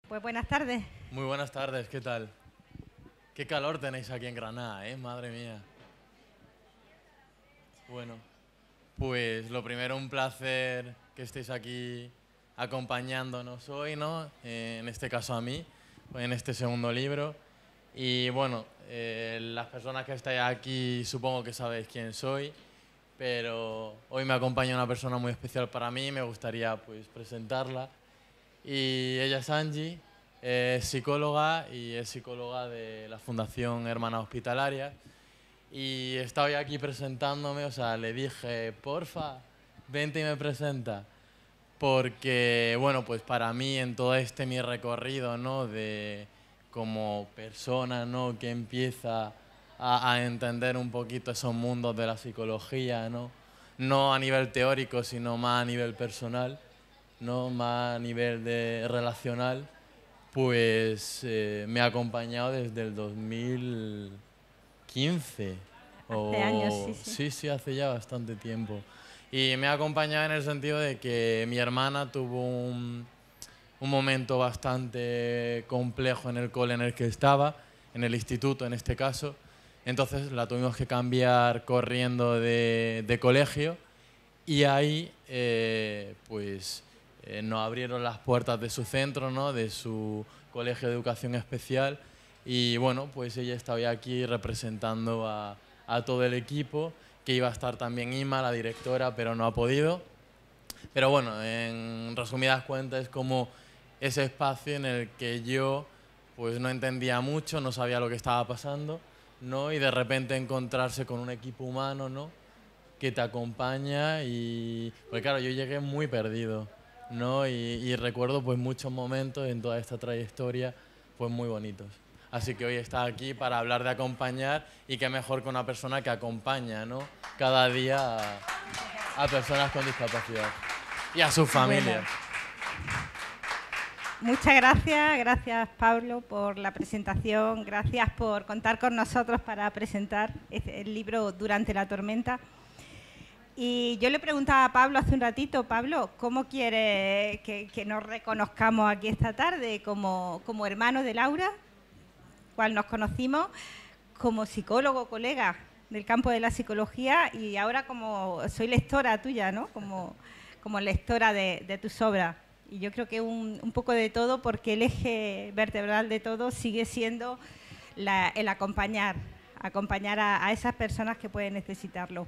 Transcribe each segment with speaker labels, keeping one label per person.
Speaker 1: Pues buenas tardes.
Speaker 2: Muy buenas tardes, ¿qué tal? Qué calor tenéis aquí en Granada, madre mía. Bueno, pues lo primero, un placer que estéis aquí acompañándonos hoy, ¿no? En este caso a mí, en este segundo libro. Y bueno, las personas que estáis aquí supongo que sabéis quién soy, pero hoy me acompaña una persona muy especial para mí, me gustaría pues presentarla. Y ella es Angie, es psicóloga y es psicóloga de la Fundación Hermanas Hospitalarias. Y está hoy aquí presentándome, o sea, le dije, porfa, vente y me presenta. Porque, bueno, pues para mí en todo este mi recorrido, ¿no? De como persona, ¿no? Que empieza a entender un poquito esos mundos de la psicología, ¿no? No a nivel teórico, sino más a nivel personal, ¿no? Más a nivel de relacional, pues me ha acompañado desde el 2015.
Speaker 1: Hace años, sí, sí.
Speaker 2: Sí, sí, hace ya bastante tiempo. Y me ha acompañado en el sentido de que mi hermana tuvo un momento bastante complejo en el cole en el que estaba, en el instituto en este caso. Entonces la tuvimos que cambiar corriendo de colegio y ahí nos abrieron las puertas de su centro, ¿no? De su colegio de educación especial. Y bueno, pues ella está hoy aquí representando a todo el equipo, que iba a estar también Ima, la directora, pero no ha podido. Pero bueno, en resumidas cuentas es como ese espacio en el que yo pues no entendía mucho, no sabía lo que estaba pasando, ¿no? Y de repente encontrarse con un equipo humano, ¿no? Que te acompaña y... Porque claro, yo llegué muy perdido, ¿no? Y recuerdo pues muchos momentos en toda esta trayectoria pues muy bonitos. Así que hoy está aquí para hablar de acompañar y qué mejor que una persona que acompaña, ¿no? Cada día a personas con discapacidad y a sus familias.
Speaker 1: Bueno, muchas gracias, gracias Pablo por la presentación, gracias por contar con nosotros para presentar el libro Durante la tormenta. Y yo le preguntaba a Pablo hace un ratito, Pablo, ¿cómo quiere que nos reconozcamos aquí esta tarde? ¿Como hermano de Laura, cual nos conocimos, como psicólogo, colega del campo de la psicología y ahora como soy lectora tuya, ¿no? Como lectora de tus obras? Y yo creo que un poco de todo, porque el eje vertebral de todo sigue siendo el acompañar a esas personas que pueden necesitarlo.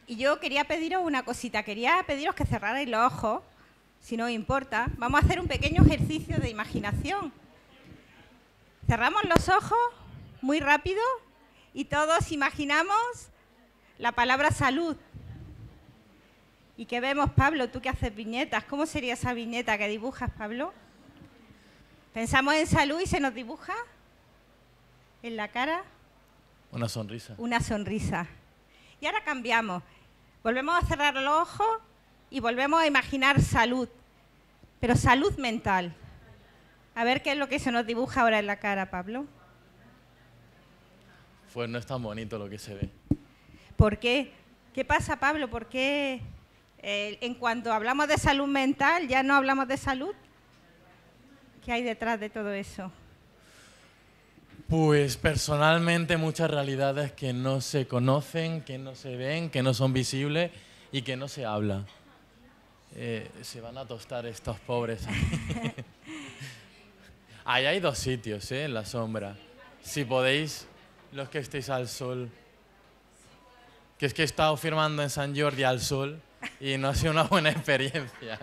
Speaker 1: Y yo quería pediros una cosita, quería pediros que cerrarais los ojos, si no os importa. Vamos a hacer un pequeño ejercicio de imaginación. Cerramos los ojos muy rápido y todos imaginamos la palabra salud. ¿Y qué vemos, Pablo? Tú que haces viñetas, ¿cómo sería esa viñeta que dibujas, Pablo? Pensamos en salud y se nos dibuja en la cara
Speaker 2: una sonrisa.
Speaker 1: Una sonrisa. Y ahora cambiamos. Volvemos a cerrar los ojos y volvemos a imaginar salud, pero salud mental. A ver qué es lo que se nos dibuja ahora en la cara, Pablo.
Speaker 2: Pues no es tan bonito lo que se ve.
Speaker 1: ¿Por qué? ¿Qué pasa, Pablo? ¿Por qué en cuanto hablamos de salud mental ya no hablamos de salud? ¿Qué hay detrás de todo eso?
Speaker 2: Pues personalmente muchas realidades que no se conocen, que no se ven, que no son visibles y que no se habla. Se van a tostar estos pobres. Ahí hay dos sitios, en la sombra. Si podéis, los que estéis al sol. Que es que he estado firmando en San Jordi al sol y no ha sido una buena experiencia.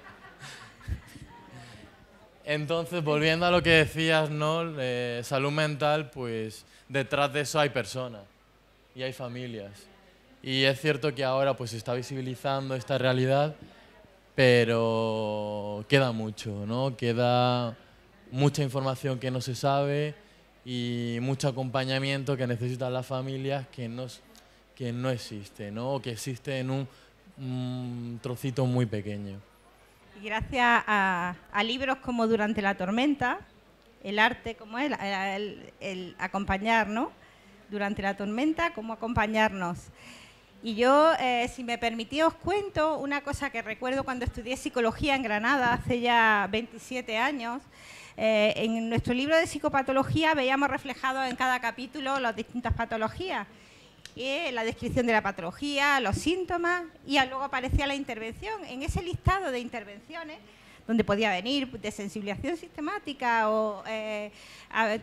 Speaker 2: Entonces, volviendo a lo que decías, ¿no? Salud mental, pues detrás de eso hay personas y hay familias. Y es cierto que ahora pues se está visibilizando esta realidad, pero queda mucho, ¿no? Queda mucha información que no se sabe y mucho acompañamiento que necesitan las familias que no existe, ¿no? O que existe en un trocito muy pequeño.
Speaker 1: Y gracias a libros como Durante la tormenta, el arte como es, el acompañar, ¿no? Durante la tormenta, cómo acompañarnos. Y yo, si me permitís, os cuento una cosa que recuerdo cuando estudié psicología en Granada, hace ya 27 años. En nuestro libro de psicopatología veíamos reflejados en cada capítulo las distintas patologías, la descripción de la patología, los síntomas, y luego aparecía la intervención. En ese listado de intervenciones, donde podía venir de sensibilización sistemática o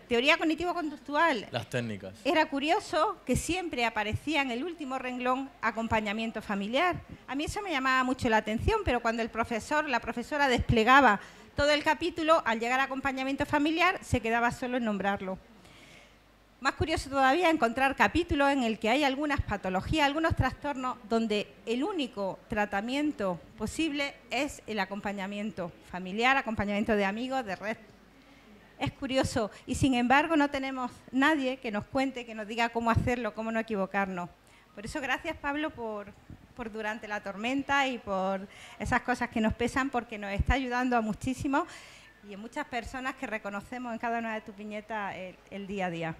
Speaker 1: teoría cognitivo-conductual.
Speaker 2: Las técnicas.
Speaker 1: Era curioso que siempre aparecía en el último renglón acompañamiento familiar. A mí eso me llamaba mucho la atención, pero cuando la profesora desplegaba todo el capítulo, al llegar a acompañamiento familiar, se quedaba solo en nombrarlo. Más curioso todavía encontrar capítulos en el que hay algunas patologías, algunos trastornos, donde el único tratamiento posible es el acompañamiento familiar, acompañamiento de amigos, de red. Es curioso, y sin embargo no tenemos nadie que nos cuente, que nos diga cómo hacerlo, cómo no equivocarnos. Por eso gracias, Pablo, por Durante la Tormenta y por esas cosas que nos pesan, porque nos está ayudando a muchísimos y a muchas personas que reconocemos en cada una de tus viñetas el día a día.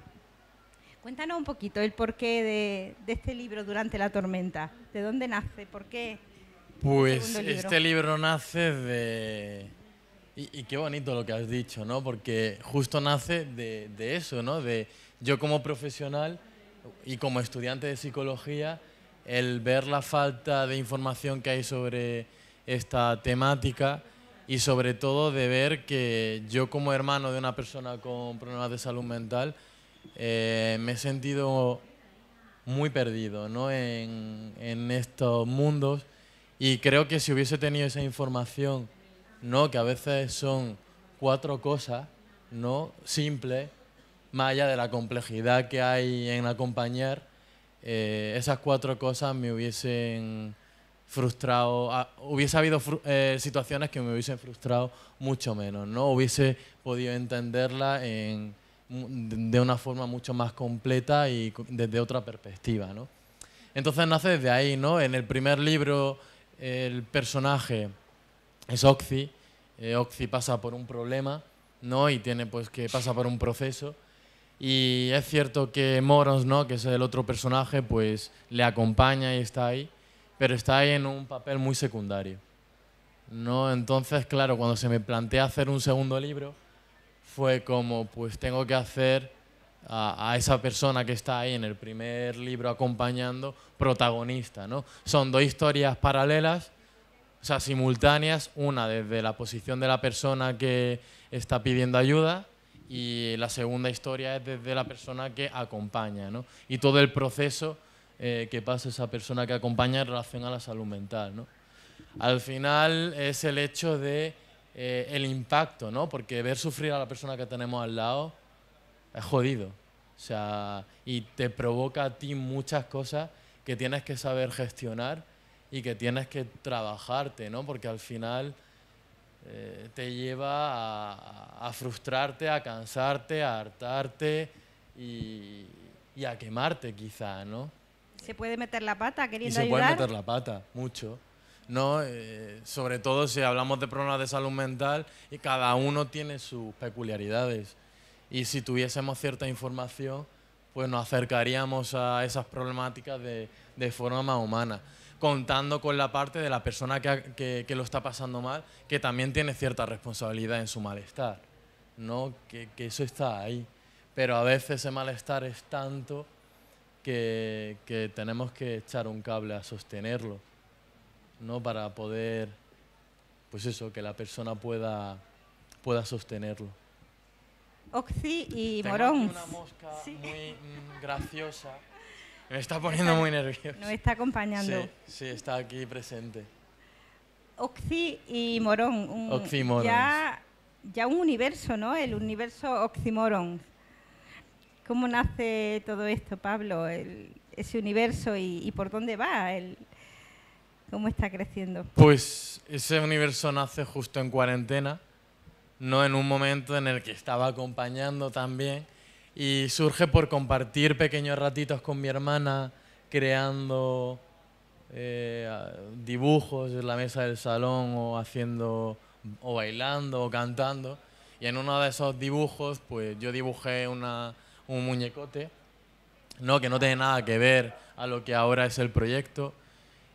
Speaker 1: Cuéntanos un poquito el porqué de este libro, Durante la Tormenta. ¿De dónde nace? ¿Por qué?
Speaker 2: Pues este libro nace de... Y qué bonito lo que has dicho, ¿no? Porque justo nace de eso, ¿no? De yo como profesional y como estudiante de psicología, el ver la falta de información que hay sobre esta temática y sobre todo de ver que yo como hermano de una persona con problemas de salud mental me he sentido muy perdido, ¿no? en estos mundos, y creo que si hubiese tenido esa información, ¿no? Que a veces son 4 cosas, ¿no? Simples, más allá de la complejidad que hay en acompañar, esas 4 cosas me hubiesen frustrado, hubiese habido situaciones que me hubiesen frustrado mucho menos, ¿no? Hubiese podido entenderla de una forma mucho más completa y desde otra perspectiva, ¿no? Entonces nace desde ahí, ¿no? En el primer libro el personaje es Oxy. Oxy pasa por un problema, ¿no? Y tiene pues que pasa por un proceso. Y es cierto que Morons, ¿no? Que es el otro personaje, pues le acompaña y está ahí, pero está ahí en un papel muy secundario, ¿no? Entonces, claro, cuando se me plantea hacer un segundo libro, fue como, pues tengo que hacer a esa persona que está ahí en el primer libro acompañando protagonista, ¿no? Son 2 historias paralelas, o sea, simultáneas, una desde la posición de la persona que está pidiendo ayuda y la segunda historia es desde la persona que acompaña, ¿no? Y todo el proceso que pasa esa persona que acompaña en relación a la salud mental, ¿no? Al final es el hecho de el impacto, ¿no? Porque ver sufrir a la persona que tenemos al lado es jodido. O sea, y te provoca a ti muchas cosas que tienes que saber gestionar y que tienes que trabajarte, ¿no? Porque al final te lleva a frustrarte, a cansarte, a hartarte y a quemarte quizá, ¿no?
Speaker 1: ¿Se puede meter la pata queriendo
Speaker 2: ayudar? Y se puede meter la pata, mucho, ¿no? Sobre todo si hablamos de problemas de salud mental y cada uno tiene sus peculiaridades. Y si tuviésemos cierta información, pues nos acercaríamos a esas problemáticas de forma más humana, contando con la parte de la persona que lo está pasando mal, que también tiene cierta responsabilidad en su malestar, ¿no? Que eso está ahí. Pero a veces ese malestar es tanto que tenemos que echar un cable a sostenerlo, ¿no? Para poder, pues eso, que la persona pueda sostenerlo.
Speaker 1: Oxy y
Speaker 2: Tengo
Speaker 1: Morón.
Speaker 2: aquí una mosca muy graciosa. Me está poniendo muy nervioso.
Speaker 1: Nos está acompañando.
Speaker 2: Sí, está aquí presente.
Speaker 1: Oxy y Morón.
Speaker 2: Oxymoron.
Speaker 1: Ya un universo, ¿no? El universo Oxymoron. ¿Cómo nace todo esto, Pablo? Ese universo y por dónde va, cómo está creciendo.
Speaker 2: Pues ese universo nace justo en cuarentena, no en un momento en el que estaba acompañando también, y surge por compartir pequeños ratitos con mi hermana, creando dibujos en la mesa del salón o bailando o cantando, y en uno de esos dibujos pues yo dibujé un muñecote, ¿no? Que no tiene nada que ver a lo que ahora es el proyecto,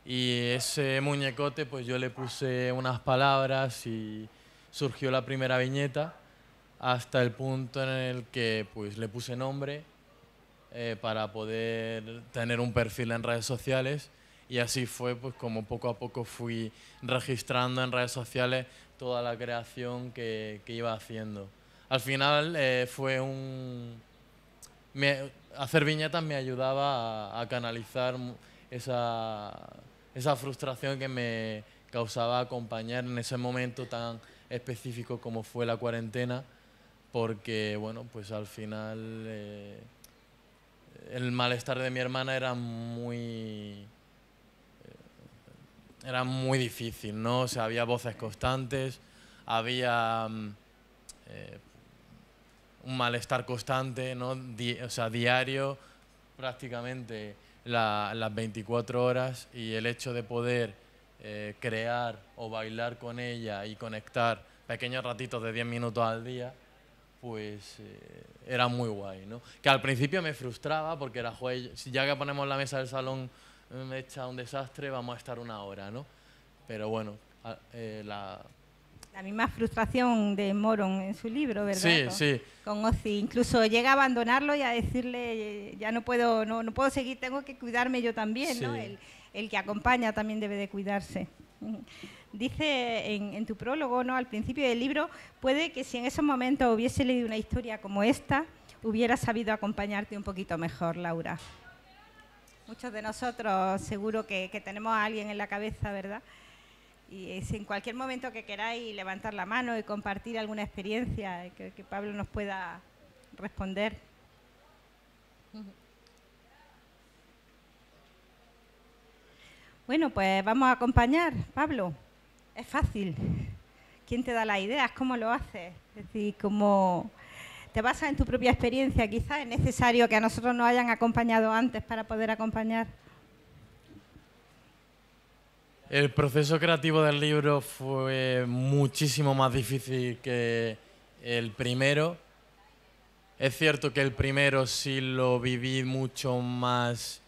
Speaker 2: y ese muñecote pues yo le puse unas palabras y surgió la primera viñeta, hasta el punto en el que pues le puse nombre para poder tener un perfil en redes sociales, y así fue pues como poco a poco fui registrando en redes sociales toda la creación que iba haciendo. Al final fue hacer viñetas me ayudaba a canalizar esa frustración que me causaba acompañar en ese momento tan específico como fue la cuarentena, porque bueno, pues al final el malestar de mi hermana era muy difícil, ¿no? O sea, había voces constantes, había un malestar constante, ¿no? O sea, diario, prácticamente las 24 horas, y el hecho de poder crear o bailar con ella y conectar pequeños ratitos de 10 minutos al día, pues era muy guay, ¿no? Que al principio me frustraba porque era, joder, si ya que ponemos la mesa del salón hecha un desastre, vamos a estar una hora, ¿no? Pero bueno,
Speaker 1: la misma frustración de Moron en su libro, ¿verdad?
Speaker 2: Sí, sí.
Speaker 1: Con Ozzy. Incluso llega a abandonarlo y a decirle, ya no puedo seguir, tengo que cuidarme yo también, sí. ¿No? El que acompaña también debe de cuidarse. Dice en tu prólogo, ¿no?, al principio del libro, puede que si en esos momentos hubiese leído una historia como esta, hubiera sabido acompañarte un poquito mejor, Laura. Muchos de nosotros seguro que tenemos a alguien en la cabeza, ¿verdad? Y si en cualquier momento que queráis levantar la mano y compartir alguna experiencia que Pablo nos pueda responder. Bueno, pues vamos a acompañar, Pablo. Es fácil. ¿Quién te da las ideas? ¿Cómo lo haces? Es decir, ¿cómo te basas en tu propia experiencia? Quizás es necesario que a nosotros nos hayan acompañado antes para poder acompañar.
Speaker 2: El proceso creativo del libro fue muchísimo más difícil que el primero. Es cierto que el primero sí lo viví mucho más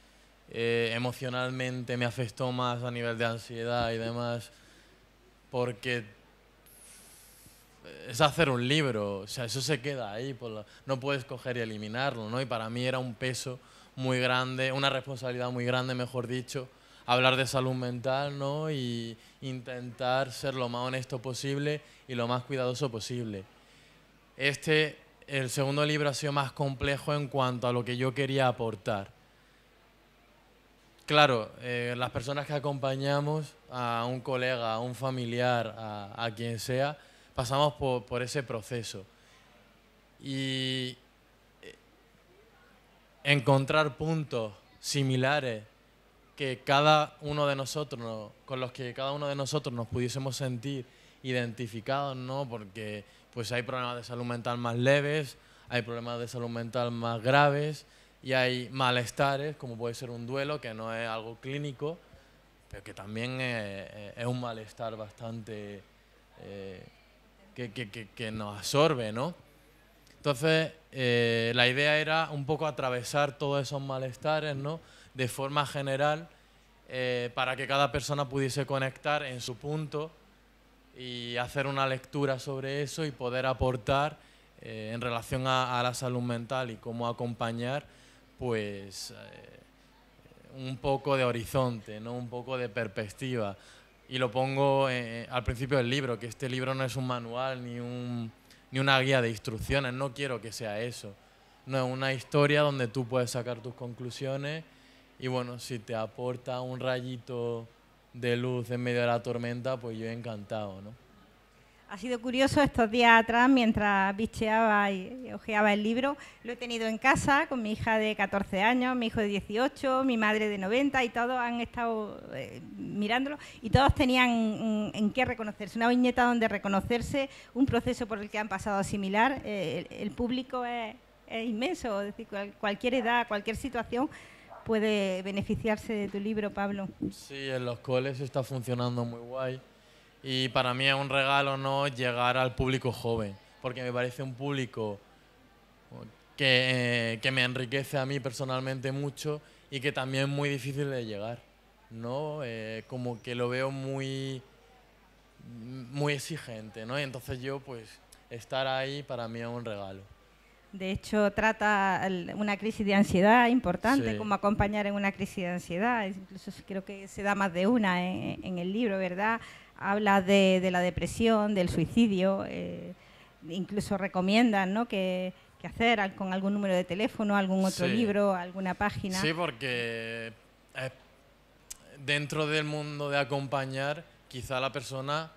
Speaker 2: emocionalmente, me afectó más a nivel de ansiedad y demás, porque es hacer un libro, o sea, eso se queda ahí, no puedes coger y eliminarlo, ¿no? Y para mí era un peso muy grande, una responsabilidad muy grande, mejor dicho, hablar de salud mental, ¿no? Y intentar ser lo más honesto posible y lo más cuidadoso posible. El segundo libro ha sido más complejo en cuanto a lo que yo quería aportar. Claro, las personas que acompañamos a un colega, a un familiar, a quien sea, pasamos por ese proceso. Y encontrar puntos similares que cada uno de nosotros, con los que cada uno de nosotros nos pudiésemos sentir identificados, ¿no? Porque pues hay problemas de salud mental más leves, hay problemas de salud mental más graves y hay malestares, como puede ser un duelo, que no es algo clínico, pero que también es un malestar bastante que nos absorbe, ¿no? Entonces, la idea era un poco atravesar todos esos malestares, ¿no?, de forma general, para que cada persona pudiese conectar en su punto y hacer una lectura sobre eso y poder aportar en relación a la salud mental y cómo acompañar, pues un poco de horizonte, ¿no?, un poco de perspectiva. Y lo pongo al principio del libro, que este libro no es un manual ni una guía de instrucciones, no quiero que sea eso. No, es una historia donde tú puedes sacar tus conclusiones y bueno, si te aporta un rayito de luz en medio de la tormenta, pues yo encantado, ¿no?
Speaker 1: Ha sido curioso estos días atrás, mientras bicheaba y hojeaba el libro, lo he tenido en casa con mi hija de 14 años, mi hijo de 18, mi madre de 90 y todos han estado mirándolo y todos tenían en qué reconocerse, una viñeta donde reconocerse, un proceso por el que han pasado similar. El público es inmenso, es decir, cualquier edad, cualquier situación puede beneficiarse de tu libro, Pablo.
Speaker 2: Sí, en los coles está funcionando muy guay. Y para mí es un regalo, ¿no?, llegar al público joven, porque me parece un público que me enriquece a mí personalmente mucho y que también es muy difícil de llegar, ¿no? Como que lo veo muy exigente, ¿no? Y entonces yo pues estar ahí para mí es un regalo.
Speaker 1: De hecho, trata una crisis de ansiedad importante,
Speaker 2: Sí.
Speaker 1: cómo acompañar en una crisis de ansiedad. Incluso creo que se da más de una en el libro, ¿verdad? Habla de la depresión, del suicidio, incluso recomiendan, ¿no?, que hacer con algún número de teléfono, algún otro
Speaker 2: Sí.
Speaker 1: libro, alguna página.
Speaker 2: Sí, porque dentro del mundo de acompañar, quizá la persona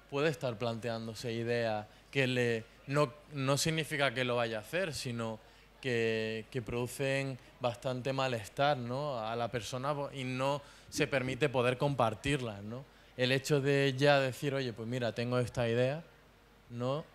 Speaker 2: puede estar planteándose ideas que no significa que lo vaya a hacer, sino que producen bastante malestar, ¿no?, a la persona, y no se permite poder compartirlas, ¿no? El hecho de ya decir, oye, pues mira, tengo esta idea, ¿no?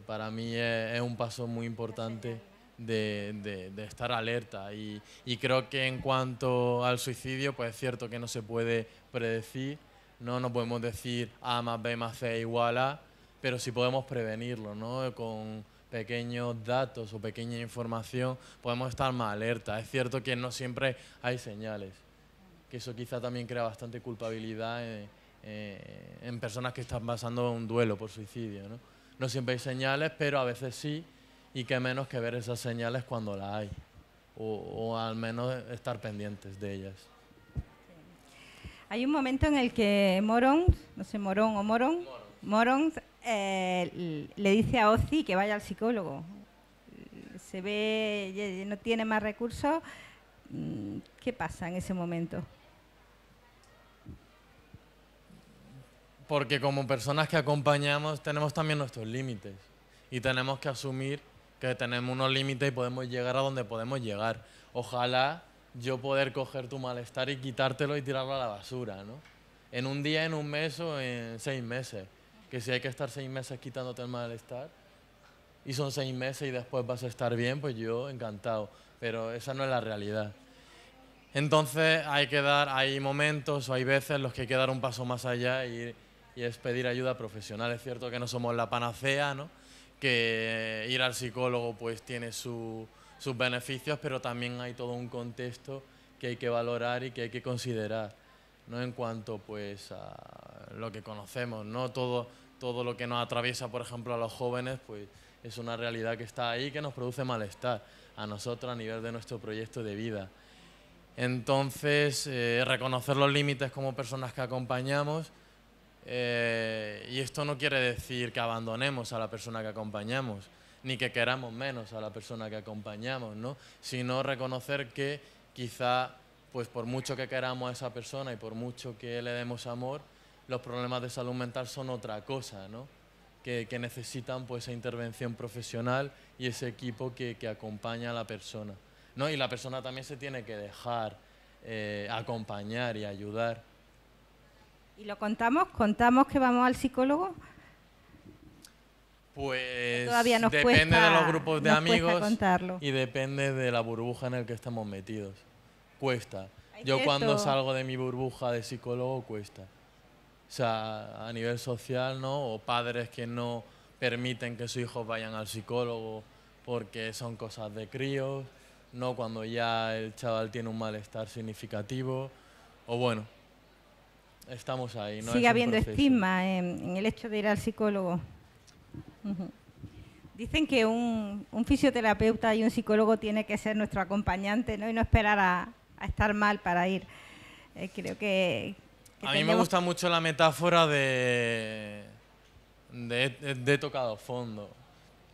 Speaker 2: Para mí es un paso muy importante de estar alerta, y creo que en cuanto al suicidio, pues es cierto que no se puede predecir, no podemos decir A más B más C igual a, pero sí podemos prevenirlo, ¿no? Con pequeños datos o pequeña información podemos estar más alerta. Es cierto que no siempre hay señales, que eso quizá también crea bastante culpabilidad en personas que están pasando un duelo por suicidio, ¿no? No siempre hay señales, pero a veces sí, y qué menos que ver esas señales cuando las hay, o al menos estar pendientes de ellas.
Speaker 1: Hay un momento en el que Morón, no sé, Morón o Morón, le dice a Ozzy que vaya al psicólogo. Se ve, no tiene más recursos. ¿Qué pasa en ese momento?
Speaker 2: Porque como personas que acompañamos tenemos también nuestros límites, y tenemos que asumir que tenemos unos límites y podemos llegar a donde podemos llegar. Ojalá yo poder coger tu malestar y quitártelo y tirarlo a la basura, ¿no? En un día, en un mes o en 6 meses. Que si hay que estar 6 meses quitándote el malestar y son 6 meses y después vas a estar bien, pues yo encantado. Pero esa no es la realidad. Entonces hay momentos o hay veces en los que hay que dar un paso más allá y es pedir ayuda profesional. Es cierto que no somos la panacea, ¿no? Que ir al psicólogo pues tiene sus beneficios, pero también hay todo un contexto que hay que valorar y que hay que considerar, ¿no? En cuanto pues a lo que conocemos, ¿no? Todo lo que nos atraviesa, por ejemplo, a los jóvenes, pues es una realidad que está ahí, que nos produce malestar a nosotros a nivel de nuestro proyecto de vida. Entonces, reconocer los límites como personas que acompañamos, y esto no quiere decir que abandonemos a la persona que acompañamos, ni que queramos menos a la persona que acompañamos, ¿no? Sino reconocer que quizá, pues por mucho que queramos a esa persona y por mucho que le demos amor, los problemas de salud mental son otra cosa, ¿no? Que necesitan pues esa intervención profesional y ese equipo que acompaña a la persona, ¿no? Y la persona también se tiene que dejar acompañar y ayudar.
Speaker 1: ¿Y lo contamos? ¿Contamos que vamos al psicólogo?
Speaker 2: Pues
Speaker 1: Todavía nos
Speaker 2: depende
Speaker 1: cuesta,
Speaker 2: de los grupos de amigos
Speaker 1: contarlo.
Speaker 2: y depende de la burbuja en la que estamos metidos. Cuesta.
Speaker 1: Hay
Speaker 2: Yo cuando
Speaker 1: cierto-
Speaker 2: salgo de mi burbuja de psicólogo cuesta. O sea, a nivel social, ¿no? O padres que no permiten que sus hijos vayan al psicólogo porque son cosas de críos, ¿no? Cuando ya el chaval tiene un malestar significativo. O bueno, estamos ahí, ¿no?
Speaker 1: Sigue
Speaker 2: Es un
Speaker 1: habiendo
Speaker 2: proceso.
Speaker 1: estigma en el hecho de ir al psicólogo. Ujú. Dicen que un fisioterapeuta y un psicólogo tiene que ser nuestro acompañante, ¿no? Y no esperar a estar mal para ir. Creo que
Speaker 2: A mí me gusta mucho la metáfora de tocado fondo,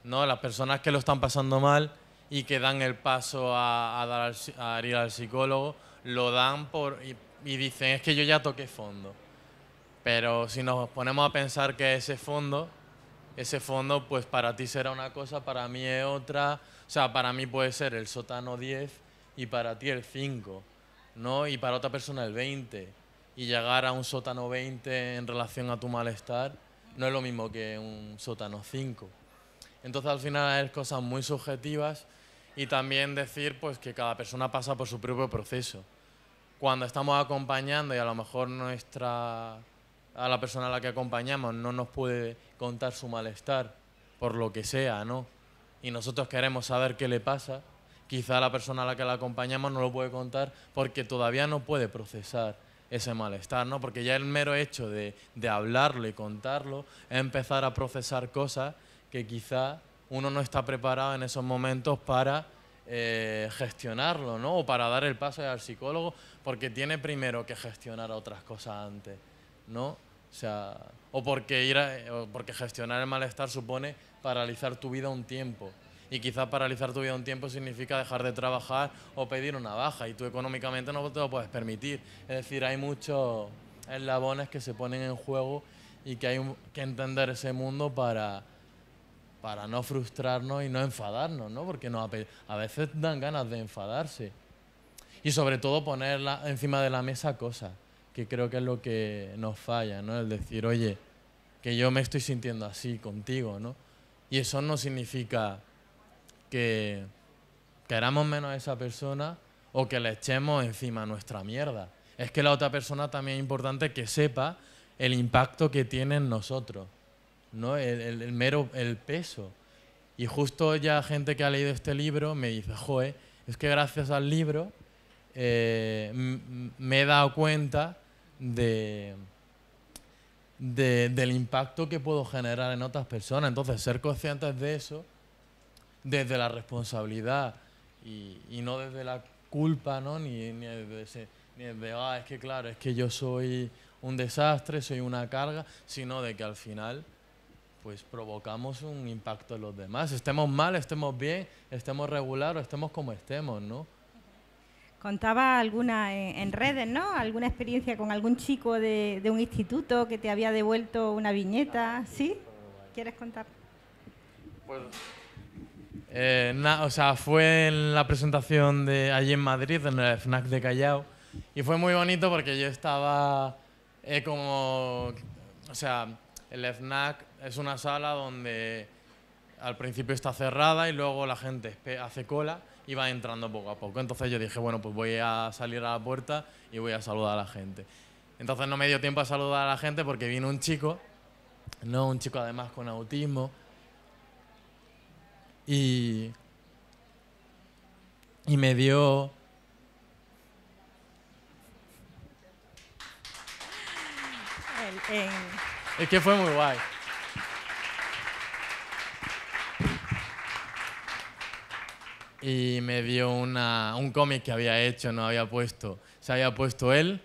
Speaker 2: ¿no? Las personas que lo están pasando mal y que dan el paso a ir al psicólogo, lo dan y dicen, es que yo ya toqué fondo. Pero si nos ponemos a pensar que ese fondo pues para ti será una cosa, para mí es otra. O sea, para mí puede ser el sótano 10 y para ti el 5, ¿no? Y para otra persona el 20. Y llegar a un sótano 20 en relación a tu malestar no es lo mismo que un sótano 5. Entonces al final es cosas muy subjetivas, y también decir pues que cada persona pasa por su propio proceso. Cuando estamos acompañando y a lo mejor a la persona a la que acompañamos no nos puede contar su malestar por lo que sea, ¿no? Y nosotros queremos saber qué le pasa, quizá la persona a la que la acompañamos no lo puede contar porque todavía no puede procesar ese malestar, ¿no? Porque ya el mero hecho de hablarlo y contarlo es empezar a procesar cosas que quizá uno no está preparado en esos momentos para gestionarlo, ¿no? O para dar el paso al psicólogo, porque tiene primero que gestionar otras cosas antes, ¿no? O sea, o porque gestionar el malestar supone paralizar tu vida un tiempo. Y quizás paralizar tu vida un tiempo significa dejar de trabajar o pedir una baja, y tú económicamente no te lo puedes permitir. Es decir, hay muchos eslabones que se ponen en juego y que hay que entender ese mundo para no frustrarnos y no enfadarnos, ¿no? Porque a veces dan ganas de enfadarse. Y sobre todo poner encima de la mesa cosas, que creo que es lo que nos falla, ¿no? El decir, oye, que yo me estoy sintiendo así contigo, ¿no? Y eso no significa que queramos menos a esa persona o que le echemos encima nuestra mierda. Es que la otra persona también es importante que sepa el impacto que tiene en nosotros, ¿no? El peso. Y justo ya gente que ha leído este libro me dice, joder, es que gracias al libro me he dado cuenta del impacto que puedo generar en otras personas. Entonces, ser conscientes de eso, desde la responsabilidad y no desde la culpa, ¿no? Ni desde es que claro, es que yo soy un desastre, soy una carga, sino de que al final pues provocamos un impacto en los demás. Estemos mal, estemos bien, estemos regular o estemos como estemos, ¿no?
Speaker 1: Contaba alguna en redes, ¿no? ¿Alguna experiencia con algún chico de un instituto que te había devuelto una viñeta? ¿Sí? ¿Quieres contar?
Speaker 2: Pues, o sea, fue en la presentación de allí en Madrid, en el FNAC de Callao, y fue muy bonito porque yo estaba o sea, el FNAC es una sala donde al principio está cerrada y luego la gente hace cola y va entrando poco a poco. Entonces yo dije, bueno, pues voy a salir a la puerta y voy a saludar a la gente. Entonces no me dio tiempo a saludar a la gente porque vino un chico, ¿no? Un chico además con autismo, y me dio... Es que fue muy guay. Y me dio un cómic que había hecho, se había puesto él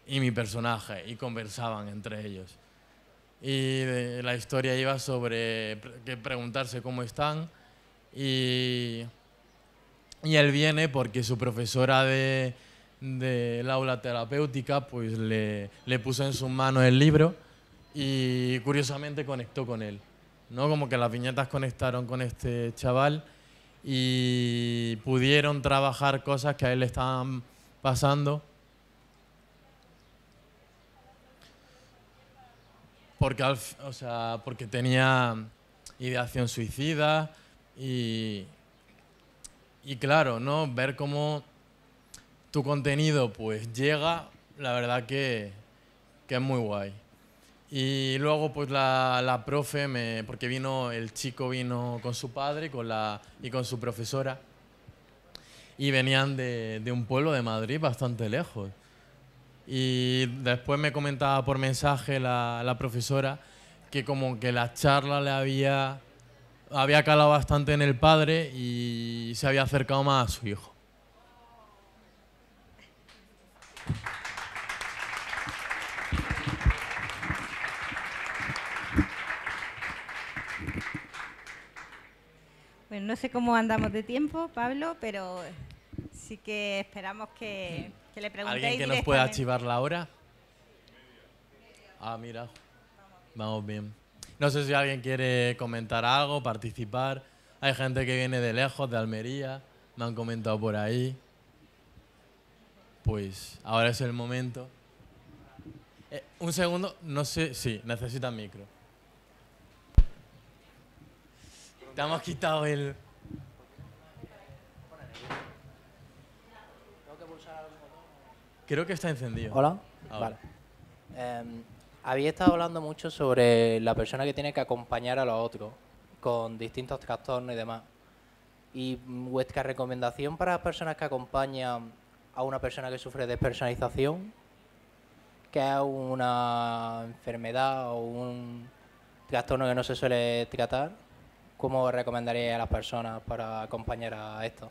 Speaker 2: y mi personaje, y conversaban entre ellos. Y la historia iba sobre preguntarse cómo están, y él viene porque su profesora del aula terapéutica pues le puso en sus manos el libro y curiosamente conectó con él, ¿no? Como que las viñetas conectaron con este chaval y pudieron trabajar cosas que a él le estaban pasando. Porque tenía ideación suicida y claro, ¿no? Ver cómo tu contenido pues llega, la verdad que es muy guay. Y luego pues la profe, porque el chico vino con su padre y con su profesora, y venían de un pueblo de Madrid bastante lejos. Y después me comentaba por mensaje la profesora que como que la charla le había calado bastante en el padre y se había acercado más a su hijo.
Speaker 1: Bueno, no sé cómo andamos de tiempo, Pablo, pero sí que esperamos que le preguntéis.
Speaker 2: ¿Alguien que nos pueda archivar la hora? Ah, mira. Vamos bien. No sé si alguien quiere comentar algo, participar. Hay gente que viene de lejos, de Almería. Me han comentado por ahí. Pues ahora es el momento. Un segundo, no sé. Sí, necesitan micro. Te hemos quitado el... Creo que está encendido.
Speaker 3: Hola.
Speaker 2: Ahora.
Speaker 3: Vale. Había estado hablando mucho sobre la persona que tiene que acompañar a los otros con distintos trastornos y demás. Y vuestra recomendación para las personas que acompañan a una persona que sufre despersonalización, que es una enfermedad o un trastorno que no se suele tratar, ¿Cómo recomendaríais a las personas para acompañar a esto?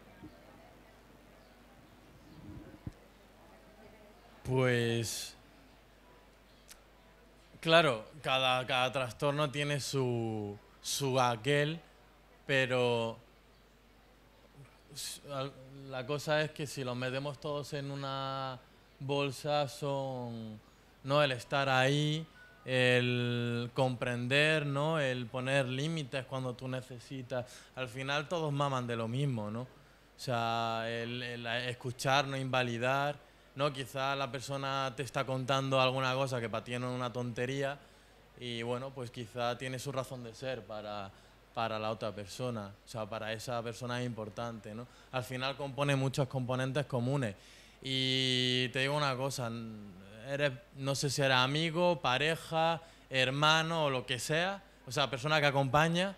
Speaker 2: Pues, claro, cada trastorno tiene su aquel, pero la cosa es que si los metemos todos en una bolsa son, ¿no? El estar ahí, el comprender, ¿no? El poner límites cuando tú necesitas. Al final todos maman de lo mismo, ¿no? O sea, el escuchar, no invalidar, ¿no? Quizá la persona te está contando alguna cosa que para ti no es una tontería y bueno, pues quizá tiene su razón de ser para la otra persona, o sea, para esa persona es importante, ¿no? Al final compone muchos componentes comunes y te digo una cosa, no sé si eres amigo, pareja, hermano o lo que sea, o sea, persona que acompaña,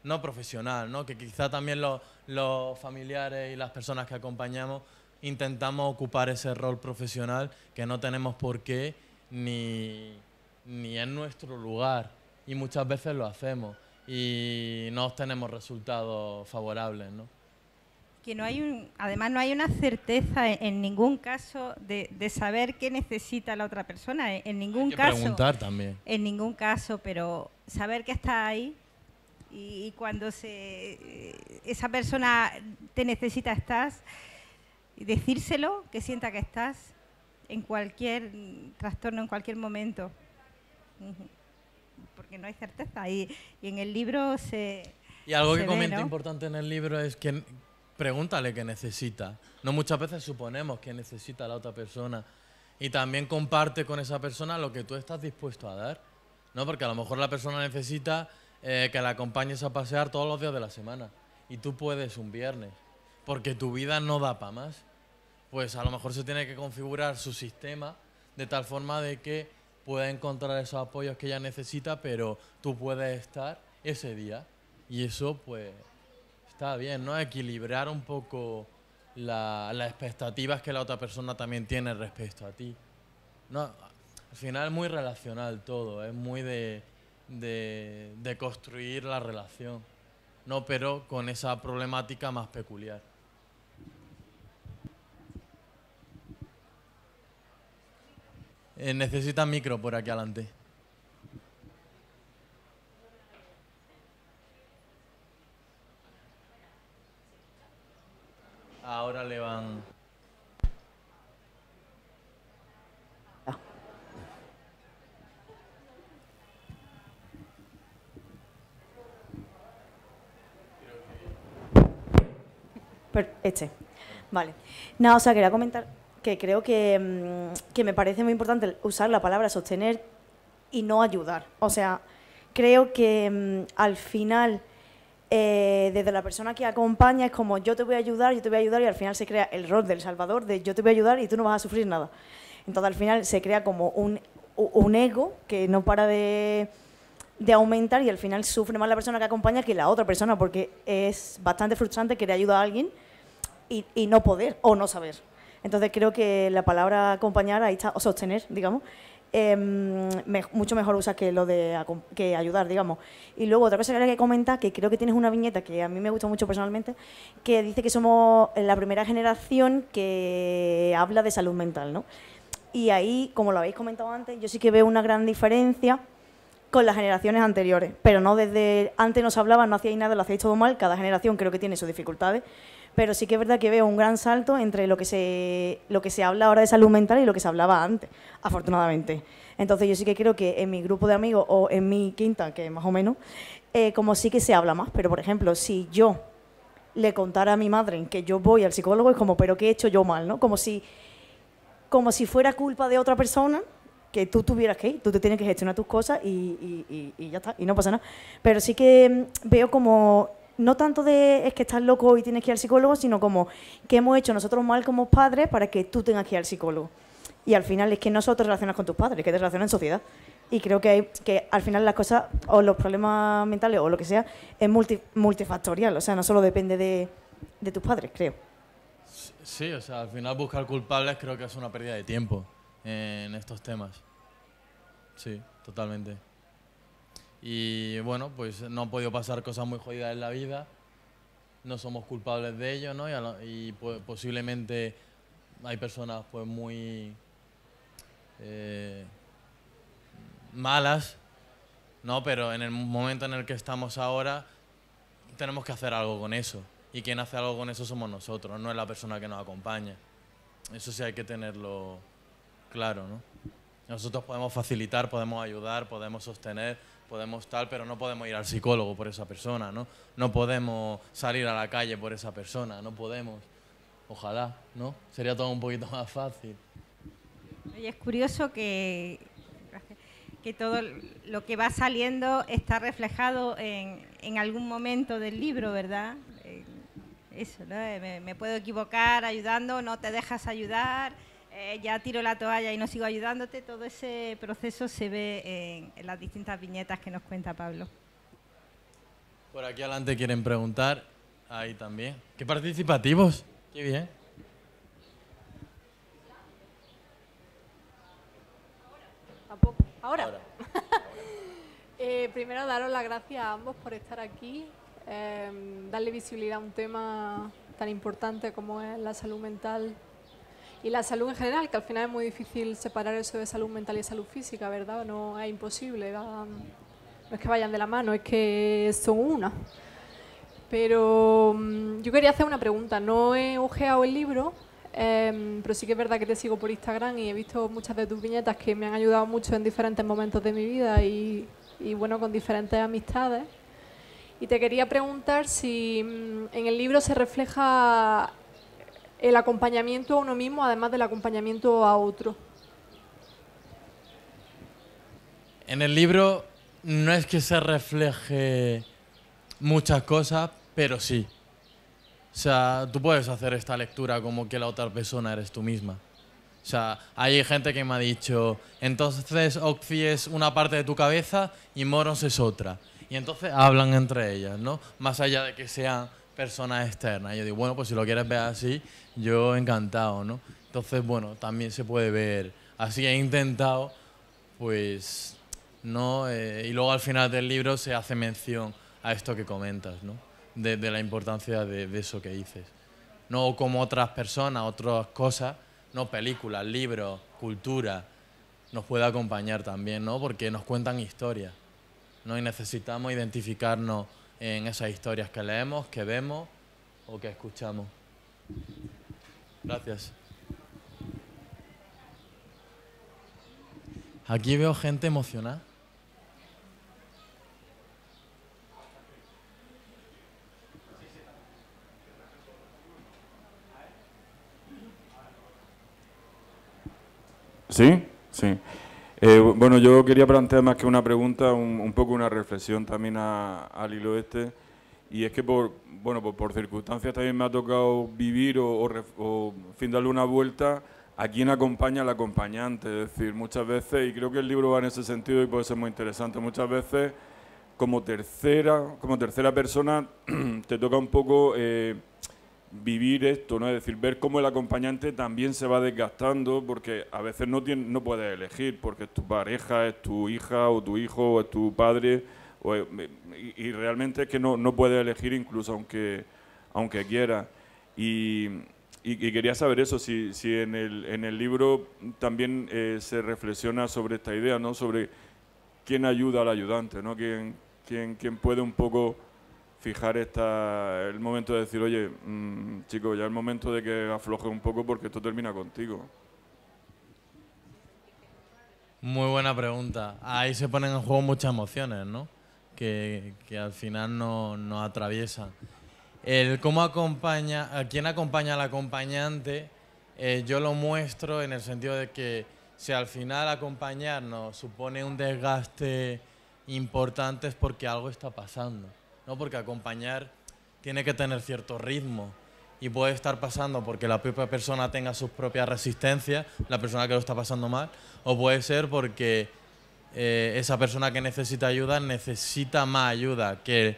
Speaker 2: no profesional, ¿no? Que quizá también los familiares y las personas que acompañamos intentamos ocupar ese rol profesional que no tenemos por qué ni en nuestro lugar y muchas veces lo hacemos y no obtenemos resultados favorables, ¿no?
Speaker 1: Que no hay además no hay una certeza en ningún caso de saber qué necesita la otra persona, en ningún
Speaker 2: Hay que
Speaker 1: caso.
Speaker 2: preguntar también.
Speaker 1: En ningún caso, pero saber que está ahí y cuando esa persona te necesita estás, y decírselo, que sienta que estás en cualquier trastorno, en cualquier momento. Porque no hay certeza y en el libro
Speaker 2: Y algo que
Speaker 1: ve,
Speaker 2: comenta
Speaker 1: ¿no?
Speaker 2: importante en el libro es que pregúntale qué necesita. No muchas veces suponemos que necesita la otra persona y también comparte con esa persona lo que tú estás dispuesto a dar, ¿no? Porque a lo mejor la persona necesita que la acompañes a pasear todos los días de la semana y tú puedes un viernes porque tu vida no da para más. Pues a lo mejor se tiene que configurar su sistema de tal forma de que pueda encontrar esos apoyos que ella necesita, pero tú puedes estar ese día. Y eso, pues, está bien, ¿no? Equilibrar un poco las expectativas que la otra persona también tiene respecto a ti. No, al final es muy relacional todo, es muy de construir la relación, ¿no? Pero con esa problemática más peculiar. Necesitan micro por aquí adelante. Ahora le van...
Speaker 4: Vale. Nada, o sea, quería comentar que creo que me parece muy importante usar la palabra sostener y no ayudar. O sea, creo que al final, desde la persona que acompaña, es como yo te voy a ayudar y al final se crea el rol del salvador de yo te voy a ayudar y tú no vas a sufrir nada. Entonces al final se crea como un ego que no para de aumentar y al final sufre más la persona que acompaña que la otra persona, porque es bastante frustrante querer ayudar a alguien y no poder o no saber. Entonces creo que la palabra acompañar, ahí está, o sostener, digamos, mucho mejor usa que lo de que ayudar, digamos. Y luego otra cosa que quería comentar, que creo que tienes una viñeta que a mí me gusta mucho personalmente, que dice que somos la primera generación que habla de salud mental, ¿no? Y ahí, como lo habéis comentado antes, yo sí que veo una gran diferencia con las generaciones anteriores, pero no desde antes no se hablaba, no hacíais nada, lo hacíais todo mal, cada generación creo que tiene sus dificultades, pero sí que es verdad que veo un gran salto entre lo que se habla ahora de salud mental y lo que se hablaba antes, afortunadamente. Entonces yo sí que creo que en mi grupo de amigos o en mi quinta, que más o menos, como sí que se habla más, pero por ejemplo, si yo le contara a mi madre que yo voy al psicólogo, es como, ¿pero qué he hecho yo mal? ¿No? Como si fuera culpa de otra persona, que tú tuvieras que ir, tú te tienes que gestionar tus cosas y ya está, y no pasa nada. Pero sí que veo como, no tanto de es que estás loco y tienes que ir al psicólogo, sino como que hemos hecho nosotros mal como padres para que tú tengas que ir al psicólogo. Y al final es que no solo te relacionas con tus padres, que te relacionas en sociedad. Y creo que al final las cosas, o los problemas mentales o lo que sea, es multifactorial, o sea, no solo depende de tus padres, creo.
Speaker 2: Sí, o sea, al final buscar culpables creo que es una pérdida de tiempo en estos temas. Sí, totalmente. Y bueno, pues no han podido pasar cosas muy jodidas en la vida, no somos culpables de ello, ¿no? Y posiblemente hay personas pues muy malas, ¿no? Pero en el momento en el que estamos ahora tenemos que hacer algo con eso. Y quien hace algo con eso somos nosotros, no es la persona que nos acompaña. Eso sí hay que tenerlo claro, ¿no? Nosotros podemos facilitar, podemos ayudar, podemos sostener, podemos tal, pero no podemos ir al psicólogo por esa persona, ¿no? No podemos salir a la calle por esa persona, no podemos. Ojalá, ¿no? Sería todo un poquito más fácil.
Speaker 1: Y es curioso que todo lo que va saliendo está reflejado en algún momento del libro, ¿verdad? Eso, ¿no? Me puedo equivocar ayudando, no te dejas ayudar, ya tiro la toalla y no sigo ayudándote. Todo ese proceso se ve en las distintas viñetas que nos cuenta Pablo.
Speaker 2: Por aquí adelante quieren preguntar, ahí también. ¡Qué participativos! ¡Qué bien!
Speaker 5: Tampoco. Ahora. Primero, daros las gracias a ambos por estar aquí, darle visibilidad a un tema tan importante como es la salud mental y la salud en general, que al final es muy difícil separar eso de salud mental y salud física, ¿verdad? No es imposible, no es que vayan de la mano, es que son una. Pero yo quería hacer una pregunta. No he ojeado el libro, pero sí que es verdad que te sigo por Instagram y he visto muchas de tus viñetas que me han ayudado mucho en diferentes momentos de mi vida y bueno, con diferentes amistades. Y te quería preguntar si en el libro se refleja el acompañamiento a uno mismo, además del acompañamiento a otro.
Speaker 2: En el libro no es que se refleje muchas cosas, pero sí. O sea, tú puedes hacer esta lectura como que la otra persona eres tú misma. O sea, hay gente que me ha dicho, entonces Ocfi es una parte de tu cabeza y Moros es otra. Y entonces hablan entre ellas, ¿no? Más allá de que sean personas externas. Yo digo, bueno, pues si lo quieres ver así, yo encantado, ¿no? Entonces, bueno, también se puede ver así. He intentado, pues, ¿no? Y luego al final del libro se hace mención a esto que comentas, ¿no? De la importancia de eso que dices. No como otras personas, otras cosas, no películas, libros, cultura, nos puede acompañar también, ¿no? Porque nos cuentan historias, ¿no? Y necesitamos identificarnos en esas historias que leemos, que vemos o que escuchamos. Gracias. Aquí veo gente emocionada.
Speaker 6: ¿Sí? Sí. Bueno, yo quería plantear más que una pregunta, un poco una reflexión también al hilo este. Y es que por circunstancias también me ha tocado vivir o en fin, darle una vuelta a quién acompaña al acompañante. Es decir, muchas veces, y creo que el libro va en ese sentido y puede ser muy interesante, muchas veces como tercera persona te toca un poco vivir esto, ¿no? Es decir, ver cómo el acompañante también se va desgastando, porque a veces no puedes elegir, porque es tu pareja, es tu hija o tu hijo o es tu padre, y realmente es que no puedes elegir incluso aunque quieras. Y quería saber eso, si en el libro también se reflexiona sobre esta idea, ¿no? Sobre quién ayuda al ayudante, ¿no? Quién puede un poco fijar el momento de decir, oye, chico, ya es el momento de que aflojes un poco porque esto termina contigo.
Speaker 2: Muy buena pregunta. Ahí se ponen en juego muchas emociones, ¿no? Que al final nos atraviesan. El cómo acompaña, a quién acompaña al acompañante, yo lo muestro en el sentido de que si al final acompañarnos supone un desgaste importante es porque algo está pasando, ¿no? Porque acompañar tiene que tener cierto ritmo y puede estar pasando porque la propia persona tenga sus propias resistencias, la persona que lo está pasando mal, o puede ser porque esa persona que necesita ayuda necesita más ayuda que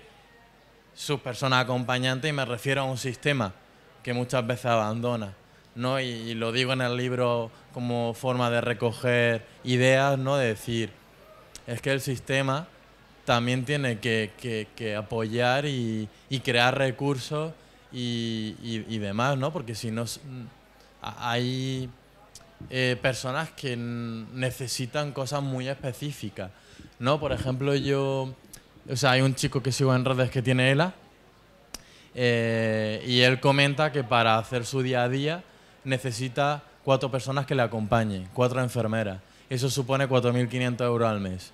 Speaker 2: sus personas acompañantes, y me refiero a un sistema que muchas veces abandona, ¿no? Y lo digo en el libro como forma de recoger ideas, ¿no? De decir, es que el sistema también tiene que apoyar y crear recursos y demás, ¿no? Porque si no, hay personas que necesitan cosas muy específicas, ¿no? Por ejemplo, hay un chico que sigo en redes que tiene ELA, y él comenta que para hacer su día a día necesita 4 personas que le acompañen, 4 enfermeras. Eso supone 4.500 euros al mes.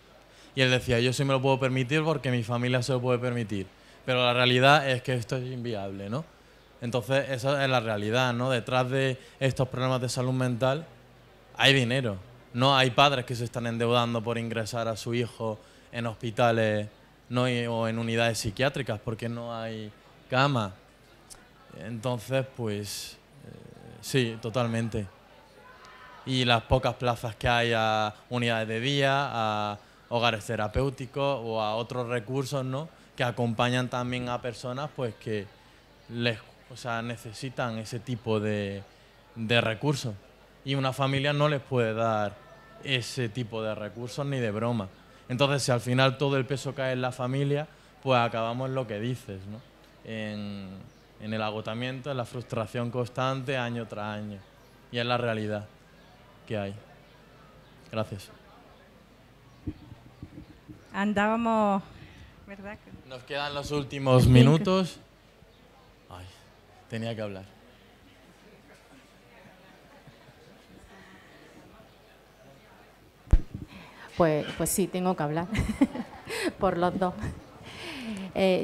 Speaker 2: Y él decía, yo sí me lo puedo permitir porque mi familia se lo puede permitir. Pero la realidad es que esto es inviable, ¿no? Entonces, esa es la realidad, ¿no? Detrás de estos problemas de salud mental hay dinero. No hay padres que se están endeudando por ingresar a su hijo en hospitales, ¿no? O en unidades psiquiátricas porque no hay cama. Entonces, pues, sí, totalmente. Y las pocas plazas que hay a unidades de día, a hogares terapéuticos o a otros recursos, ¿no? Que acompañan también a personas pues que necesitan ese tipo de recursos. Y una familia no les puede dar ese tipo de recursos ni de broma. Entonces, si al final todo el peso cae en la familia, pues acabamos en lo que dices, ¿no? En el agotamiento, en la frustración constante, año tras año. Y es la realidad que hay. Gracias.
Speaker 1: Andábamos, ¿verdad?
Speaker 2: Nos quedan los últimos minutos. Ay, tenía que hablar.
Speaker 7: Pues sí, tengo que hablar por los dos.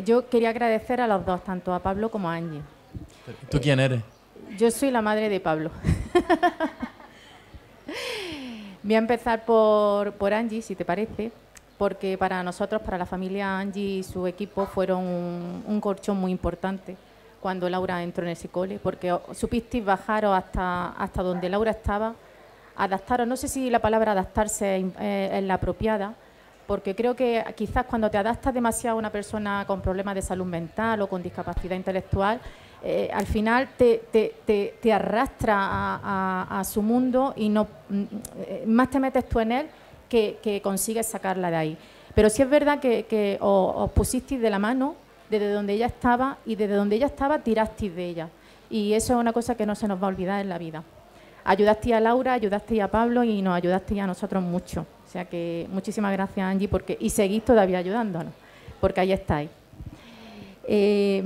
Speaker 7: Yo quería agradecer a los dos, tanto a Pablo como a Angie.
Speaker 2: ¿Tú quién eres?
Speaker 7: Yo soy la madre de Pablo. Voy a empezar por Angie, si te parece, porque para nosotros, para la familia Angie y su equipo, fueron un colchón muy importante cuando Laura entró en ese cole, porque supisteis bajaros hasta donde Laura estaba, adaptaros, no sé si la palabra adaptarse es la apropiada, porque creo que quizás cuando te adaptas demasiado a una persona con problemas de salud mental o con discapacidad intelectual, al final te arrastra a su mundo y no más te metes tú en él que consigues sacarla de ahí. Pero sí es verdad que os pusisteis de la mano desde donde ella estaba y desde donde ella estaba tirasteis de ella. Y eso es una cosa que no se nos va a olvidar en la vida. Ayudasteis a Laura, ayudasteis a Pablo y nos ayudasteis a nosotros mucho. O sea que muchísimas gracias, Angie, y seguís todavía ayudándonos, porque ahí estáis. Sí.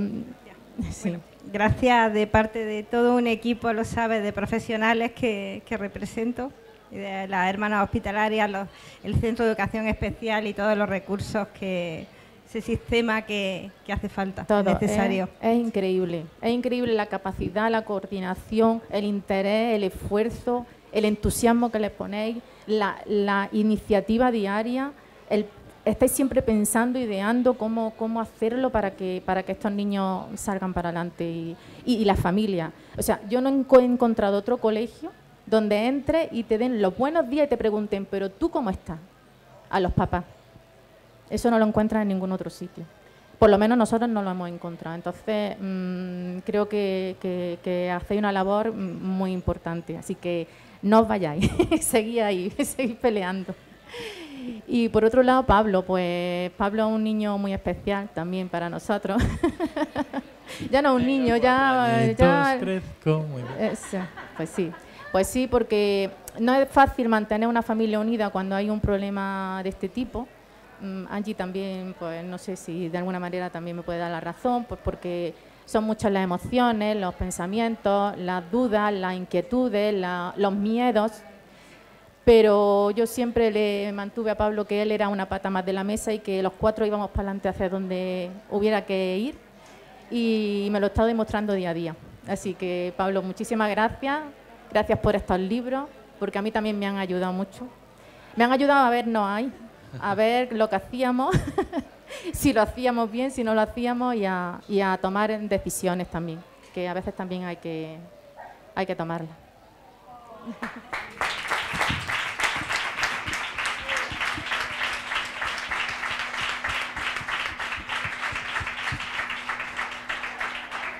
Speaker 1: Bueno, gracias de parte de todo un equipo, lo sabes, de profesionales que represento, de las hermanas hospitalarias, el Centro de Educación Especial y todos los recursos ese sistema que hace falta,
Speaker 7: todo
Speaker 1: es necesario.
Speaker 7: Es increíble la capacidad, la coordinación, el interés, el esfuerzo, el entusiasmo que les ponéis, la iniciativa diaria, estáis siempre pensando, ideando cómo hacerlo para que estos niños salgan para adelante y la familia. O sea, yo no he encontrado otro colegio donde entres y te den los buenos días y te pregunten, pero ¿tú cómo estás? A los papás. Eso no lo encuentras en ningún otro sitio. Por lo menos nosotros no lo hemos encontrado. Entonces, creo que hacéis una labor muy importante. Así que no os vayáis, seguid ahí, seguid peleando. Y por otro lado, Pablo, pues Pablo es un niño muy especial también para nosotros. Ya no es un niño, ya
Speaker 2: crezco muy bien.
Speaker 7: Pues sí, porque no es fácil mantener una familia unida cuando hay un problema de este tipo. Angie también, pues no sé si de alguna manera también me puede dar la razón, pues porque son muchas las emociones, los pensamientos, las dudas, las inquietudes, los miedos. Pero yo siempre le mantuve a Pablo que él era una pata más de la mesa y que los 4 íbamos para adelante hacia donde hubiera que ir, y me lo he estado demostrando día a día. Así que, Pablo, muchísimas gracias. Gracias por estos libros, porque a mí también me han ayudado mucho. Me han ayudado a vernos ahí, a ver lo que hacíamos, si lo hacíamos bien, si no lo hacíamos, y a tomar decisiones también, que a veces también hay que tomarlas.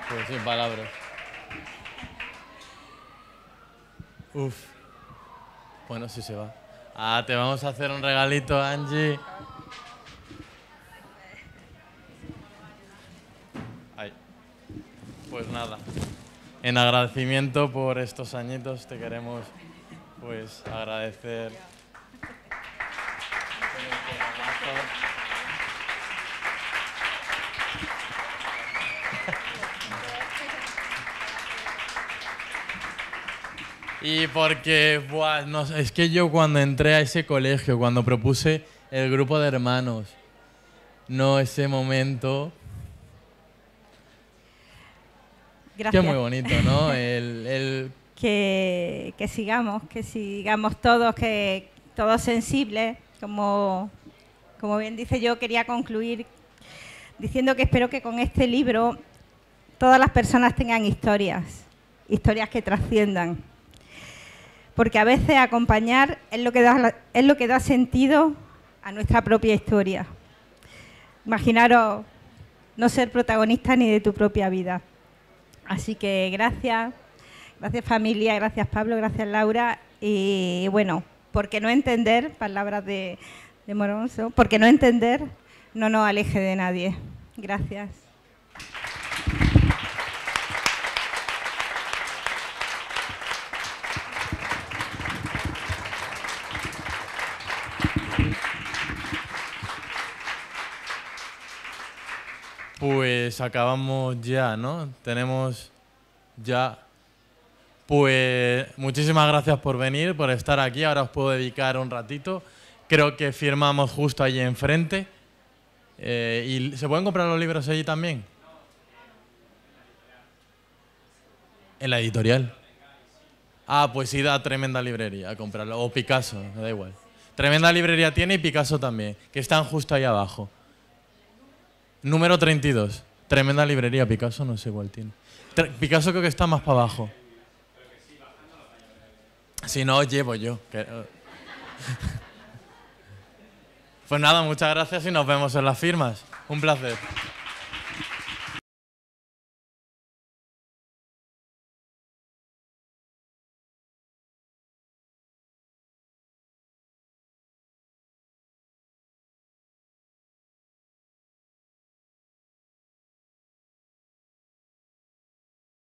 Speaker 2: Pues sin palabras. Uf. Bueno, sí se va. Te vamos a hacer un regalito, Angie. pues nada, en agradecimiento por estos añitos te queremos pues agradecer. Y porque, buah, no, es que yo cuando entré a ese colegio, cuando propuse el grupo de hermanos, no ese momento,
Speaker 1: Gracias.
Speaker 2: que es muy bonito, ¿no?
Speaker 1: Que sigamos todos sensibles, como bien dice. Yo quería concluir diciendo que espero que con este libro todas las personas tengan historias que trasciendan. Porque a veces acompañar es lo que da sentido a nuestra propia historia. Imaginaros no ser protagonista ni de tu propia vida. Así que gracias familia, gracias Pablo, gracias Laura. Y bueno, porque no entender, palabras de Moronso, porque no entender no nos aleje de nadie. Gracias.
Speaker 2: Pues acabamos ya, ¿no? Tenemos ya... Pues muchísimas gracias por venir, por estar aquí. Ahora os puedo dedicar un ratito. Creo que firmamos justo allí enfrente. ¿Y se pueden comprar los libros allí también? En la editorial. Ah, pues id a Tremenda Librería a comprarlo. O Picasso, me da igual. Tremenda Librería tiene y Picasso también, que están justo ahí abajo. Número 32. Tremenda Librería. Picasso no sé cuál tiene. Picasso creo que está más para abajo. Si no, os llevo yo. Pues nada, muchas gracias y nos vemos en las firmas. Un placer.